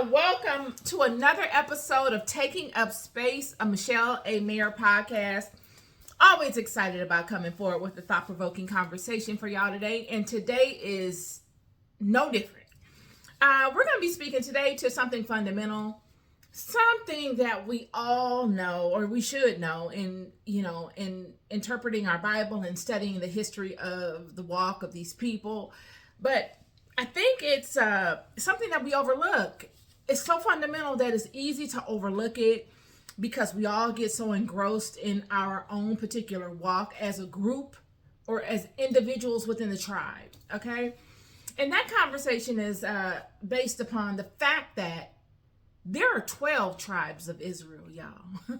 Welcome to another episode of Taking Up Space, a Michelle A. Mayer podcast. Always excited about coming forward with a thought-provoking conversation for y'all today, and today is no different. We're going to be speaking today to something fundamental, something that we all know, or we should know, in interpreting our Bible and studying the history of the walk of these people. But I think it's something that we overlook. It's so fundamental that it's easy to overlook it because we all get so engrossed in our own particular walk as a group or as individuals within the tribe, okay? And that conversation is based upon the fact that there are 12 tribes of Israel, y'all.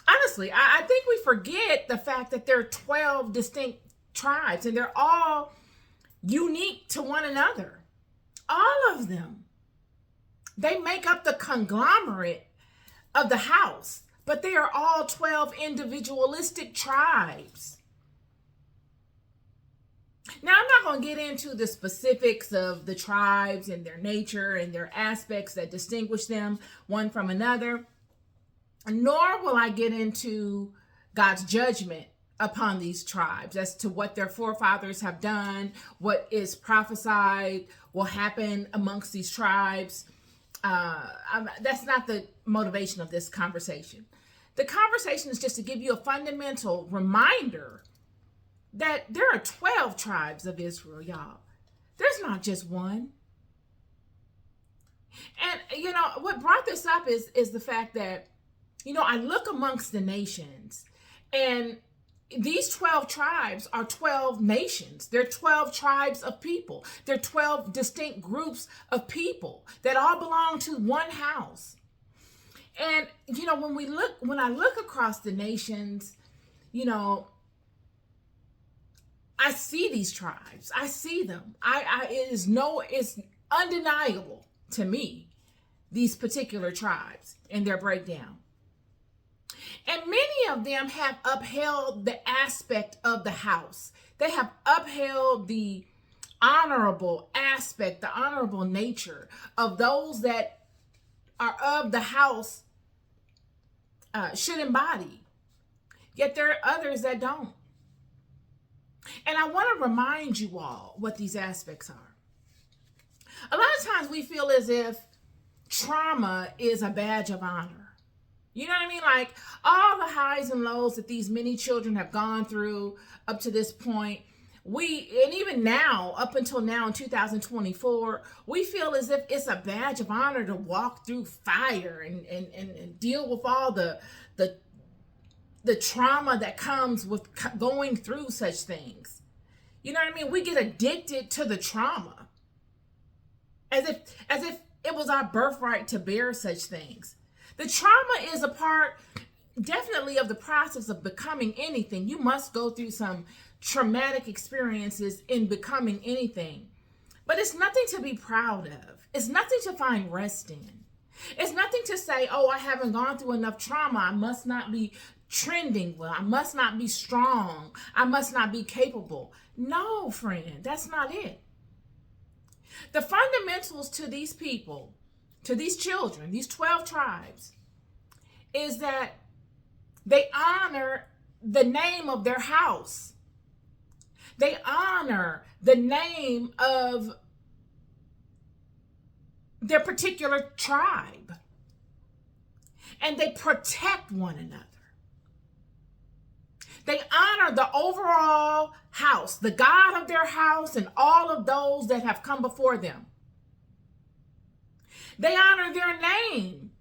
Honestly, I think we forget the fact that there are 12 distinct tribes and they're all unique to one another. All of them. They make up the conglomerate of the house, but they are all 12 individualistic tribes. Now, I'm not going to get into the specifics of the tribes and their nature and their aspects that distinguish them one from another, nor will I get into God's judgment upon these tribes as to what their forefathers have done, what is prophesied will happen amongst these tribes. That's not the motivation of this conversation. The conversation is just to give you a fundamental reminder that there are 12 tribes of Israel, y'all. There's not just one. And, what brought this up is the fact that, I look amongst the nations, and these 12 tribes are 12 nations. They're 12 tribes of people. They're 12 distinct groups of people that all belong to one house. And, when I look across the nations, I see these tribes. I see them. It's undeniable to me, these particular tribes and their breakdown. And many of them have upheld the aspect of the house. They have upheld the honorable aspect, the honorable nature of those that are of the house should embody. Yet there are others that don't. And I want to remind you all what these aspects are. A lot of times we feel as if trauma is a badge of honor. You know what I mean? Like all the highs and lows that these many children have gone through up to this point, and even now, up until now in 2024, we feel as if it's a badge of honor to walk through fire and deal with all the trauma that comes with going through such things. You know what I mean? We get addicted to the trauma as if it was our birthright to bear such things. The trauma is a part definitely of the process of becoming anything. You must go through some traumatic experiences in becoming anything. But it's nothing to be proud of. It's nothing to find rest in. It's nothing to say, oh, I haven't gone through enough trauma. I must not be trending well. I must not be strong. I must not be capable. No, friend, that's not it. The fundamentals to these people, to these children, these 12 tribes, is that they honor the name of their house. They honor the name of their particular tribe. And they protect one another. They honor the overall house, the God of their house, and all of those that have come before them. They honor their name,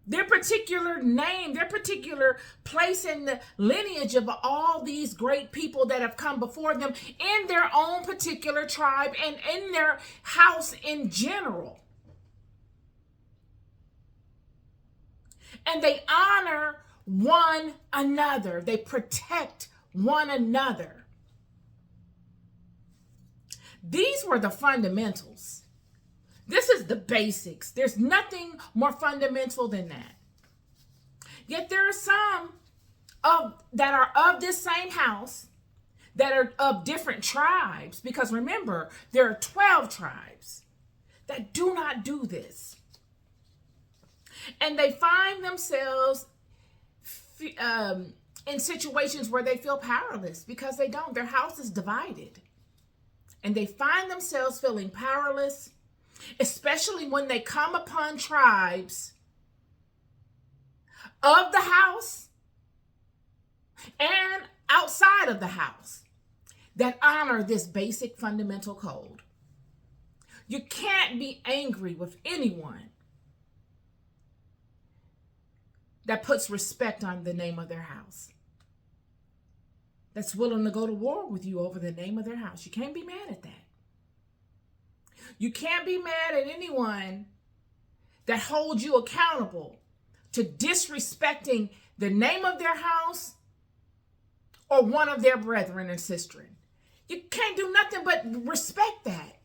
their particular name, their particular place in the lineage of all these great people that have come before them in their own particular tribe and in their house in general. And they honor one another. They protect one another. These were the fundamentals. This is the basics. There's nothing more fundamental than that. Yet there are some that are of this same house that are of different tribes. Because remember, there are 12 tribes that do not do this. And they find themselves in situations where they feel powerless because they don't. Their house is divided. And they find themselves feeling powerless, especially when they come upon tribes of the house and outside of the house that honor this basic fundamental code. You can't be angry with anyone that puts respect on the name of their house, that's willing to go to war with you over the name of their house. You can't be mad at that. You can't be mad at anyone that holds you accountable to disrespecting the name of their house or one of their brethren and sistren. You can't do nothing but respect that.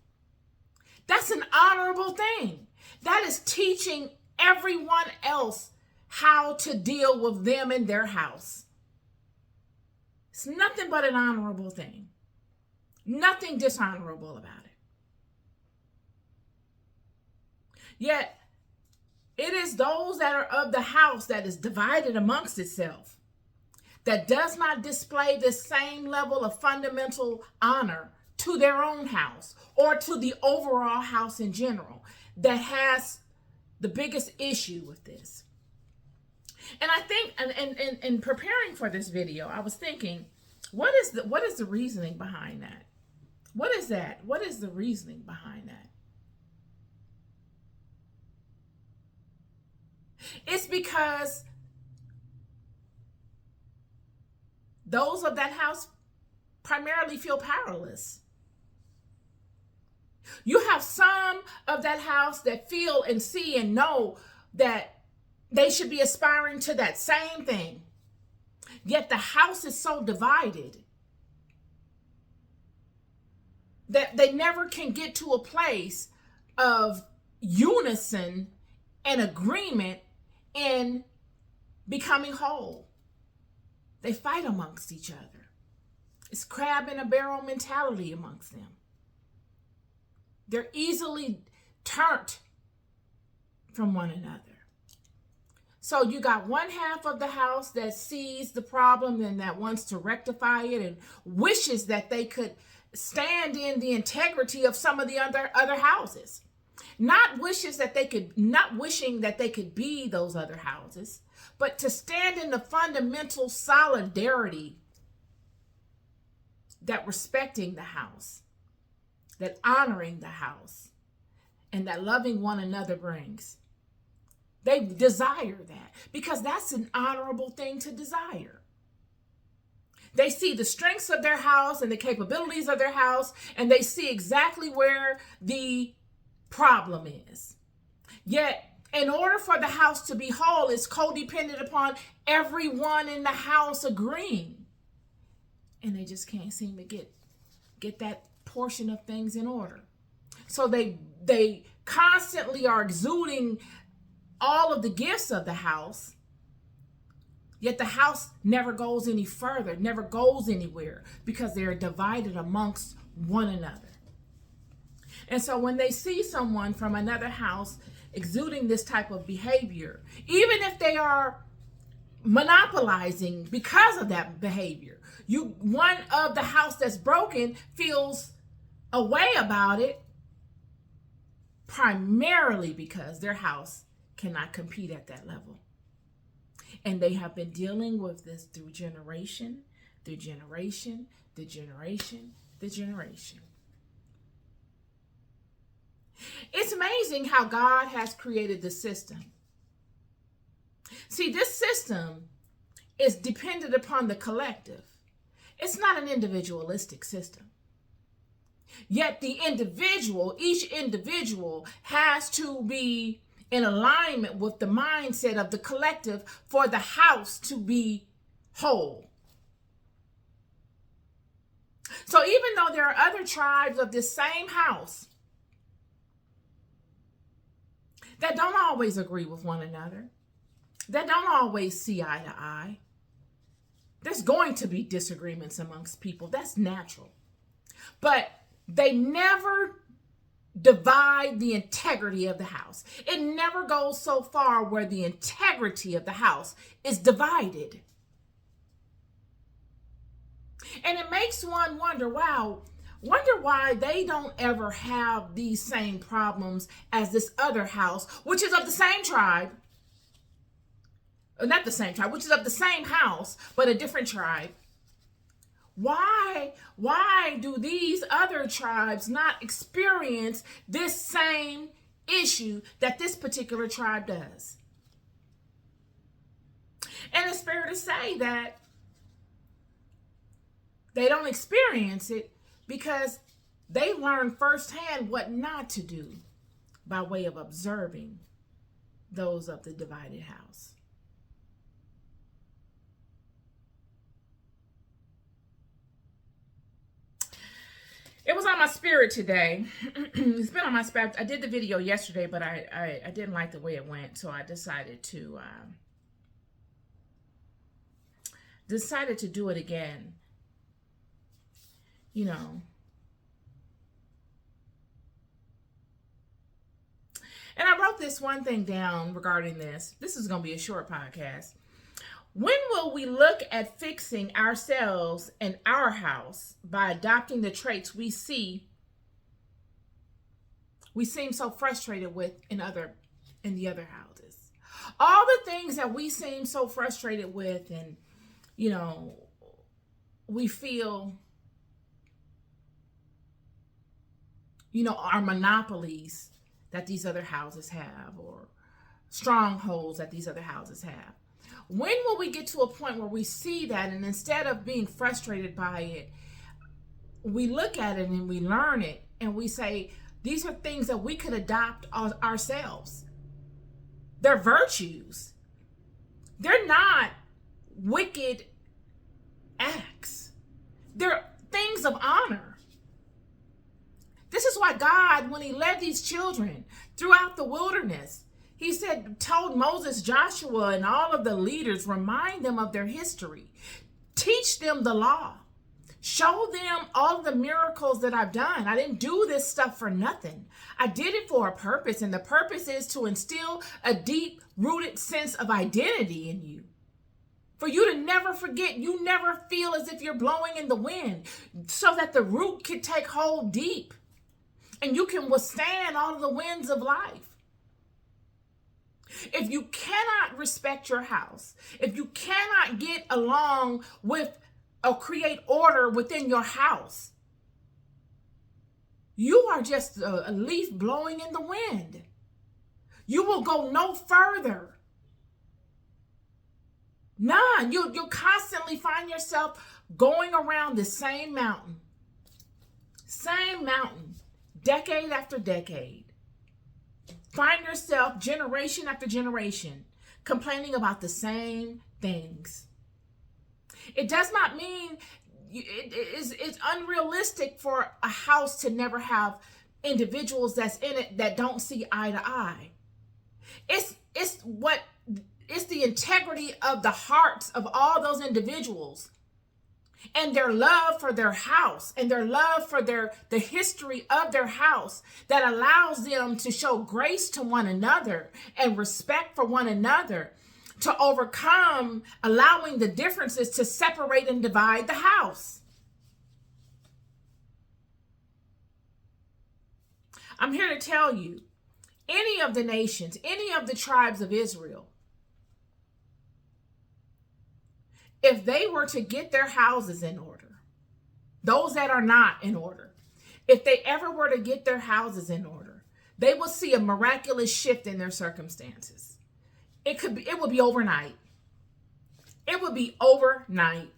That's an honorable thing. That is teaching everyone else how to deal with them in their house. It's nothing but an honorable thing. Nothing dishonorable about it. Yet, it is those that are of the house that is divided amongst itself, that does not display the same level of fundamental honor to their own house or to the overall house in general, that has the biggest issue with this. And I think, in preparing for this video, I was thinking, what is the reasoning behind that? What is that? What is the reasoning behind that? It's because those of that house primarily feel powerless. You have some of that house that feel and see and know that they should be aspiring to that same thing. Yet the house is so divided that they never can get to a place of unison and agreement in becoming whole. They fight amongst each other. It's crab in a barrel mentality amongst them. They're easily turned from one another. So you got one half of the house that sees the problem and that wants to rectify it and wishes that they could stand in the integrity of some of the other houses. Not wishing that they could be those other houses, but to stand in the fundamental solidarity that respecting the house, that honoring the house, and that loving one another brings. They desire that because that's an honorable thing to desire. They see the strengths of their house and the capabilities of their house, and they see exactly where the problem is. Yet, in order for the house to be whole, it's codependent upon everyone in the house agreeing. And they just can't seem to get that portion of things in order. So they constantly are exuding all of the gifts of the house, yet the house never goes any further, never goes anywhere, because they're divided amongst one another. And so when they see someone from another house exuding this type of behavior, even if they are monopolizing because of that behavior, one of the house that's broken feels a way about it, primarily because their house cannot compete at that level. And they have been dealing with this through generation, through generation, the generation, the generation. It's amazing how God has created the system. See, this system is dependent upon the collective. It's not an individualistic system. Yet each individual has to be in alignment with the mindset of the collective for the house to be whole. So even though there are other tribes of this same house that don't always agree with one another, that don't always see eye to eye, there's going to be disagreements amongst people. That's natural. But they never divide the integrity of the house. It never goes so far where the integrity of the house is divided. And it makes one wonder, wonder why they don't ever have these same problems as this other house, which is of the same tribe. Not the same tribe, which is of the same house, but a different tribe. Why do these other tribes not experience this same issue that this particular tribe does? And it's fair to say that they don't experience it because they learn firsthand what not to do by way of observing those of the divided house. It was on my spirit today. It's been on my spirit. I did the video yesterday, but I didn't like the way it went, so I decided to do it again. You know. And I wrote this one thing down regarding this. This is going to be a short podcast. When will we look at fixing ourselves and our house by adopting the traits we seem so frustrated with in the other houses? All the things that we seem so frustrated with, and we feel are monopolies that these other houses have, or strongholds that these other houses have. When will we get to a point where we see that, and instead of being frustrated by it, we look at it and we learn it, and we say, these are things that we could adopt ourselves. They're virtues. They're not wicked acts. They're things of honor. This is why God, when he led these children throughout the wilderness, he told Moses, Joshua, and all of the leaders, remind them of their history. Teach them the law. Show them all the miracles that I've done. I didn't do this stuff for nothing. I did it for a purpose, and the purpose is to instill a deep-rooted sense of identity in you. For you to never forget, you never feel as if you're blowing in the wind, so that the root can take hold deep, and you can withstand all of the winds of life. If you cannot respect your house, if you cannot get along with or create order within your house, you are just a leaf blowing in the wind. You will go no further. None. You'll constantly find yourself going around the same mountain, decade after decade. Find yourself generation after generation complaining about the same things. It does not mean it's unrealistic for a house to never have individuals that's in it that don't see eye to eye. It's the integrity of the hearts of all those individuals, and their love for their house, and their love for the history of their house, that allows them to show grace to one another and respect for one another, to overcome allowing the differences to separate and divide the house. I'm here to tell you, any of the nations, any of the tribes of Israel, if they were to get their houses in order, those that are not in order, if they ever were to get their houses in order, they will see a miraculous shift in their circumstances. It would be overnight. It would be overnight.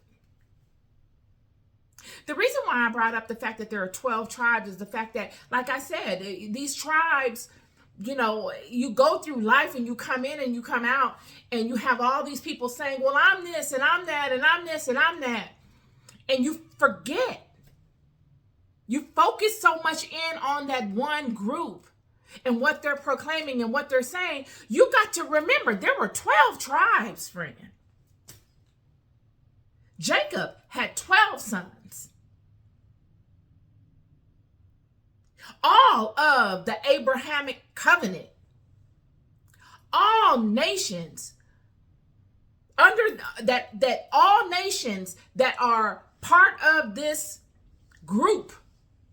The reason why I brought up the fact that there are 12 tribes is the fact that, like I said, these tribes, you go through life and you come in and you come out and you have all these people saying, well, I'm this and I'm that and I'm this and I'm that. And you forget. You focus so much in on that one group and what they're proclaiming and what they're saying. You got to remember, there were 12 tribes, friend. Jacob had 12 sons. all of the Abrahamic covenant, all nations under that all nations that are part of this group,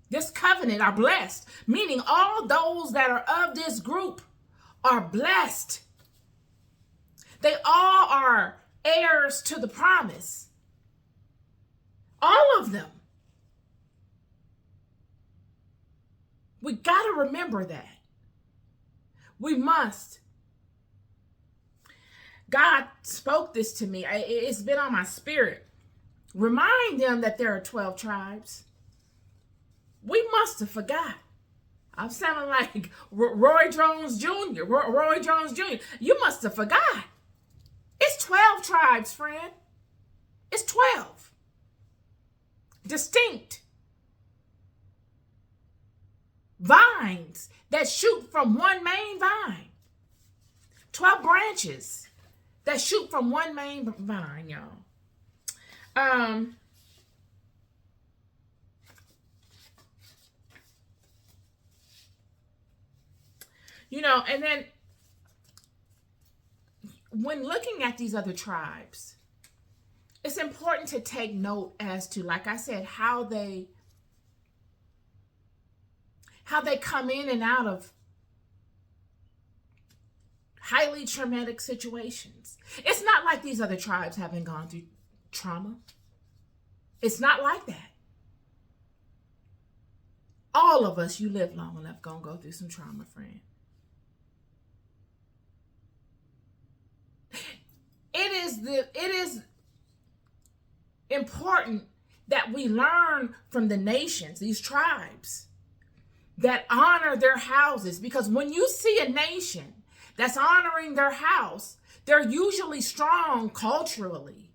this covenant, are blessed, meaning all those that are of this group are blessed. They all are heirs to the promise. All of them. We got to remember that. We must. God spoke this to me. It's been on my spirit. Remind them that there are 12 tribes. We must have forgot. I'm sounding like Roy Jones Jr. Roy Jones Jr. You must have forgot. It's 12 tribes, friend. It's 12. Distinct vines that shoot from one main vine. 12 branches that shoot from one main vine, y'all. And then when looking at these other tribes, it's important to take note as to, like I said, how they come in and out of highly traumatic situations. It's not like these other tribes haven't gone through trauma. It's not like that. All of us, you live long enough, gonna go through some trauma, friend. It is important that we learn from the nations, these tribes, that honor their houses. Because when you see a nation that's honoring their house, they're usually strong culturally.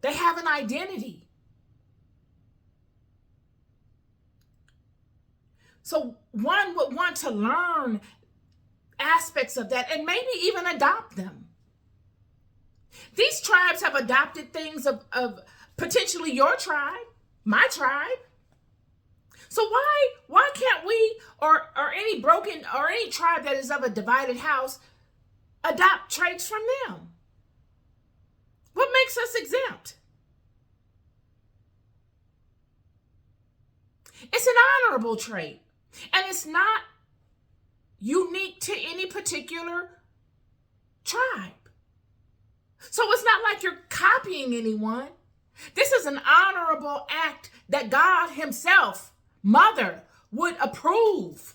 They have an identity. So one would want to learn aspects of that and maybe even adopt them. These tribes have adopted things of potentially your tribe, my tribe. So why can't we or any broken or any tribe that is of a divided house adopt traits from them? What makes us exempt? It's an honorable trait, and it's not unique to any particular tribe. So it's not like you're copying anyone. This is an honorable act that God himself, Mother, would approve.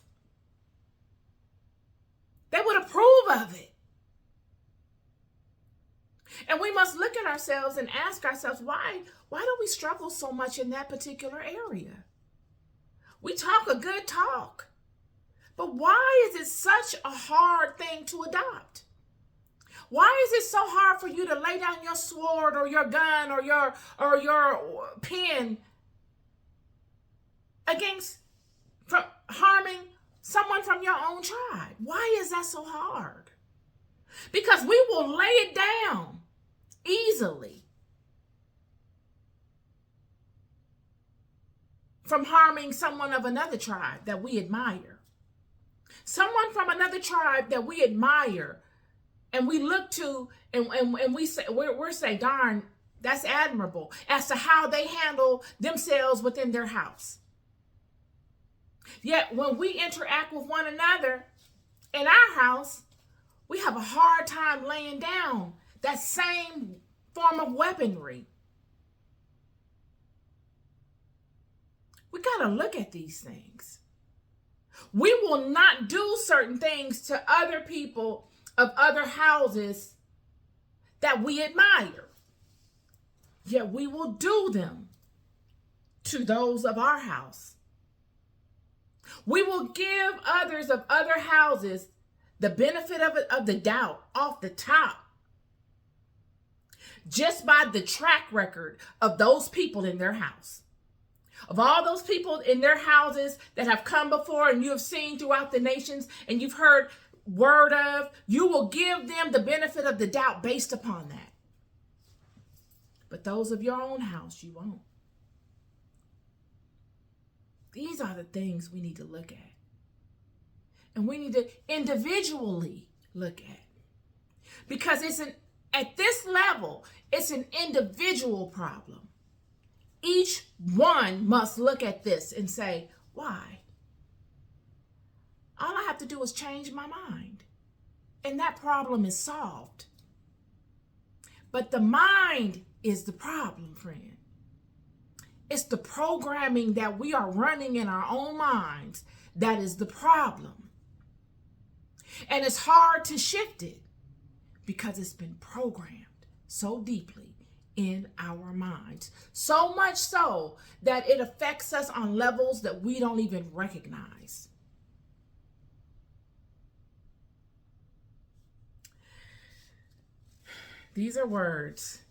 They would approve of it. And we must look at ourselves and ask ourselves, why do we struggle so much in that particular area? We talk a good talk, but why is it such a hard thing to adopt? Why is it so hard for you to lay down your sword or your gun or your pen against from harming someone from your own tribe? Why is that so hard? Because we will lay it down easily from harming someone of another tribe that we admire. Someone from another tribe that we admire and we look to and we say, we're say, darn, that's admirable as to how they handle themselves within their house. Yet when we interact with one another in our house, we have a hard time laying down that same form of weaponry. We got to look at these things. We will not do certain things to other people of other houses that we admire. Yet we will do them to those of our house. We will give others of other houses the benefit of the doubt off the top, just by the track record of those people in their house. Of all those people in their houses that have come before and you have seen throughout the nations and you've heard word of, you will give them the benefit of the doubt based upon that. But those of your own house, you won't. These are the things we need to look at. And we need to individually look at. Because at this level, it's an individual problem. Each one must look at this and say, why? All I have to do is change my mind. And that problem is solved. But the mind is the problem, friend. It's the programming that we are running in our own minds that is the problem. And it's hard to shift it because it's been programmed so deeply in our minds. So much so that it affects us on levels that we don't even recognize. These are words.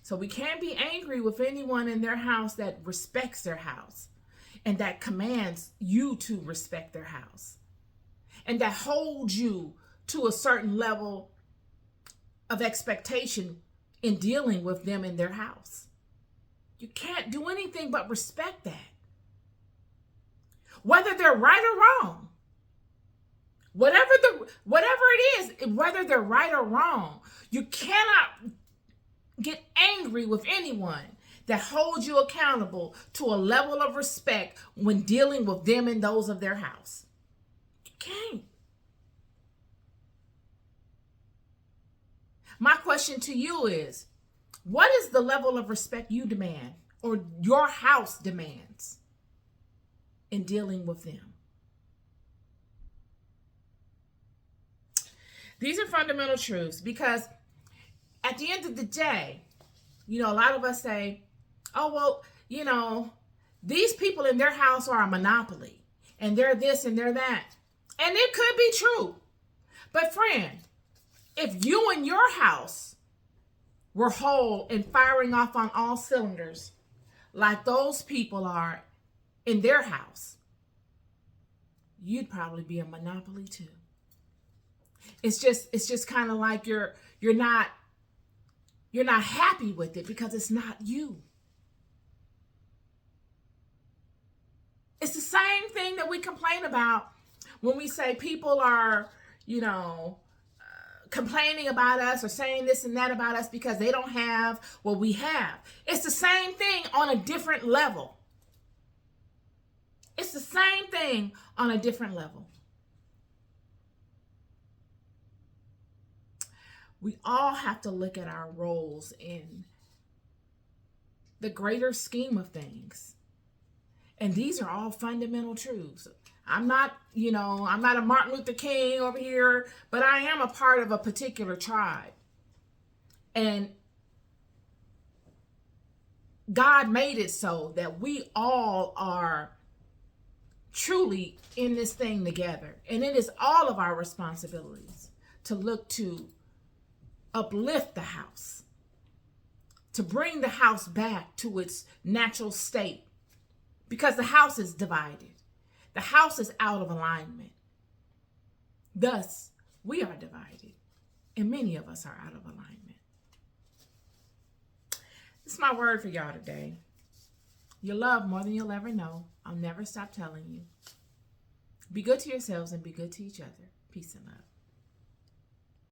So we can't be angry with anyone in their house that respects their house and that commands you to respect their house and that holds you to a certain level of expectation in dealing with them in their house. You can't do anything but respect that. Whether they're right or wrong, whatever it is, whether they're right or wrong, you cannot get angry with anyone that holds you accountable to a level of respect when dealing with them and those of their house. You can't. My question to you is, what is the level of respect you demand or your house demands in dealing with them? These are fundamental truths because at the end of the day, a lot of us say, oh, well, these people in their house are a monopoly and they're this and they're that. And it could be true. But friend, if you and your house were whole and firing off on all cylinders like those people are in their house, you'd probably be a monopoly too. It's just kind of like you're not happy with it because it's not you. It's the same thing that we complain about when we say people are, complaining about us or saying this and that about us because they don't have what we have. It's the same thing on a different level. It's the same thing on a different level. We all have to look at our roles in the greater scheme of things. And these are all fundamental truths. I'm not a Martin Luther King over here, but I am a part of a particular tribe. And God made it so that we all are truly in this thing together. And it is all of our responsibilities to look to uplift the house, to bring the house back to its natural state, because the house is divided. The house is out of alignment. Thus, we are divided, and many of us are out of alignment. This is my word for y'all today. You love more than you'll ever know. I'll never stop telling you. Be good to yourselves and be good to each other. Peace and love.